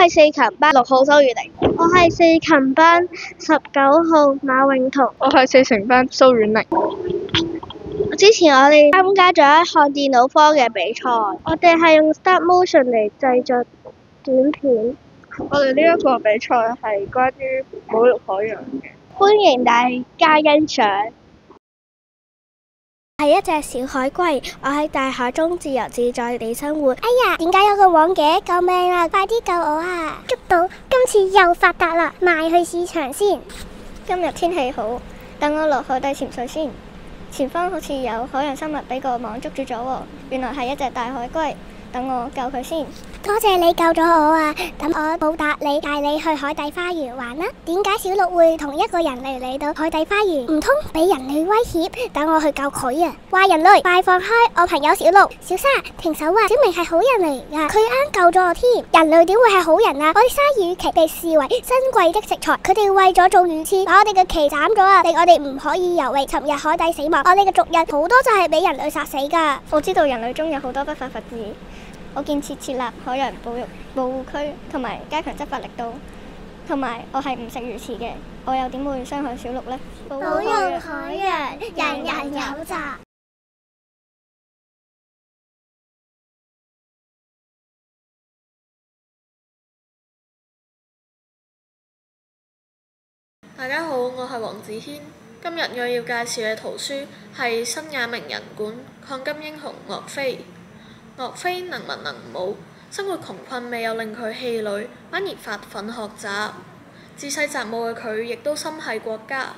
係4級班6號周雨玲。我係4級班19號馬永彤。我係4級班蘇婉玲。之前我哋參加咗一項電腦科嘅比賽，我哋係用 Stop Motion 嚟製作短片。我哋呢一個比賽係關於保育海洋嘅。歡迎大家欣賞。係一隻小海龜，我喺大海中自由自在地生活。哎呀，點解有個網嘅？救命啊！快啲救我啊！捉到，今次又發達啦，賣去市場先。今日天氣好，等我落海底潛水先。前方好似有海洋生物俾個網捉住咗喎，原來係一隻大海龜。等我救佢先。多謝你救咗我啊！等我報答你，帶你去海底花園玩啦。點解小鹿會同一個人類嚟到海底花園？唔通俾人類威脅？等我去救佢啊！壞人類，快放開我朋友小鹿！小沙，停手啊！小明係好人嚟噶，佢啱救咗我添。人類點會係好人啊？我啲鯊魚鰭被視為珍貴的食材，佢哋為咗做魚翅，把我哋嘅鰭斬咗啊！令我哋唔可以游泳，沉入海底死亡。我哋嘅族人好多就係俾人類殺死噶。我知道人類中有好多不法分子。我建設設立海洋保護區，同埋加強執法力度，同埋我係唔食魚翅嘅，我又點會傷害小鹿呢？保育海洋，人人有責。大家好，我係黃子軒。今日我要介紹嘅圖書係新雅名人館抗金英雄岳飛。岳飛能文能武，生活窮困未有令佢氣餒，反而發奮學習。自細習武嘅佢，亦都心繫國家。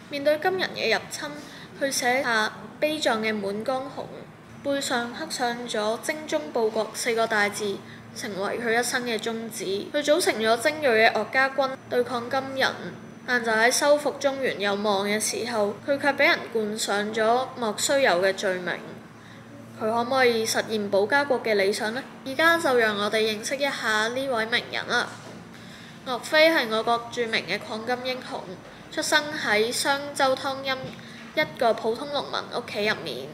面對金人嘅入侵，佢寫下悲壯嘅《滿江紅》，背上刻上咗精忠報國4個大字，成為佢一生嘅宗旨。佢組成咗精銳嘅岳家軍對抗金人，但就喺收復中原有望嘅時候，佢卻俾人冠上咗莫須有嘅罪名。佢可唔可以實現保家國嘅理想呢？而家就讓我哋認識一下呢位名人啦。岳飛係我國著名嘅抗金英雄，出生喺商州湯陰一個普通農民屋企入面。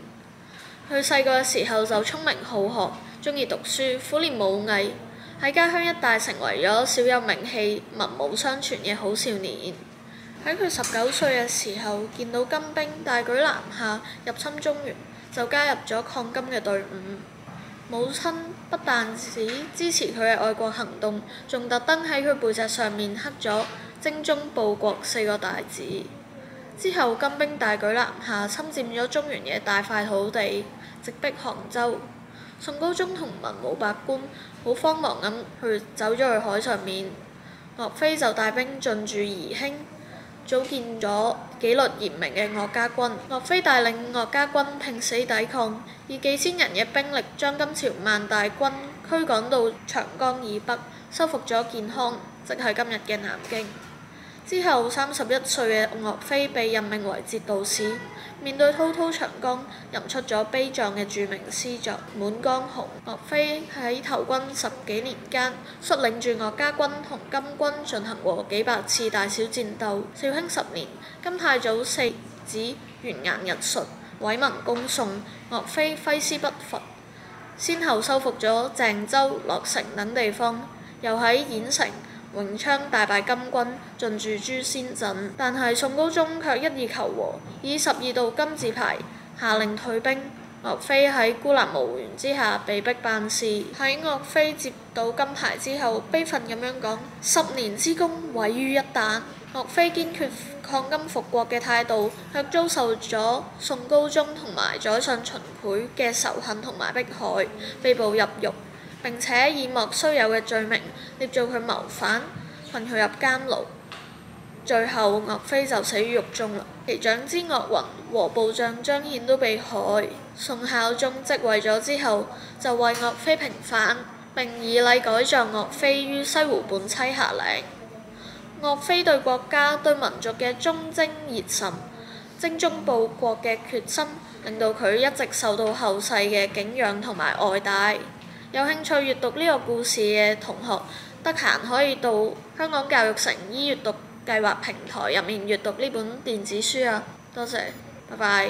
佢細個嘅時候就聰明好學，鍾意讀書，苦練武藝，喺家鄉一帶成為咗小有名氣、文武相傳嘅好少年。喺佢19歲嘅時候，見到金兵大舉南下入侵中原，就加入咗抗金嘅隊伍。母親不但只支持佢嘅愛國行動，仲特登喺佢背脊上面刻咗精忠報國4個大字。之後金兵大舉南下，侵佔咗中原嘅大塊土地，直逼杭州。宋高宗同文武百官好慌忙咁走咗去海上面，岳飛就帶兵進駐宜興，組建咗紀律嚴明嘅岳家軍。岳飛帶領岳家軍拼死抵抗，以幾千人嘅兵力將金朝萬大軍驅趕到長江以北，收復咗建康，即係今日嘅南京。之後31歲嘅岳飛被任命為節度使，面對滔滔長江，吟出咗悲壯嘅著名詩作《滿江紅》。岳飛喺投軍10幾年間，率領住岳家軍同金軍進行過幾百次大小戰鬥。紹興10年，金太祖4子完顏日術委文攻宋，岳飛揮師不伐，先後收復咗鄭州、樂成等地方，又喺郾城、永昌大敗金軍，進駐朱仙鎮。但係宋高宗卻一意求和，以12道金字牌下令退兵。岳飛喺孤立無援之下被逼辦事。喺岳飛接到金牌之後，悲憤咁樣講：10年之功毀於一旦。岳飛堅決抗金復國嘅態度，卻遭受咗宋高宗同埋宰相秦檜嘅仇恨同埋迫害，被捕入獄，並且以莫須有嘅罪名捏造佢謀反，困佢入監牢。最後岳飛就死於獄中啦。其長子岳雲和部將張顯都被害。宋孝宗即位咗之後，就為岳飛平反，並以禮改葬岳飛於西湖畔棲霞嶺。岳飛對國家對民族嘅忠貞熱忱、精忠報國嘅決心，令到佢一直受到後世嘅敬仰同埋愛戴。有興趣閱讀呢個故事嘅同學，得閒可以到香港教育城e閱讀計劃平台入面閱讀呢本電子書啊！多謝，拜拜。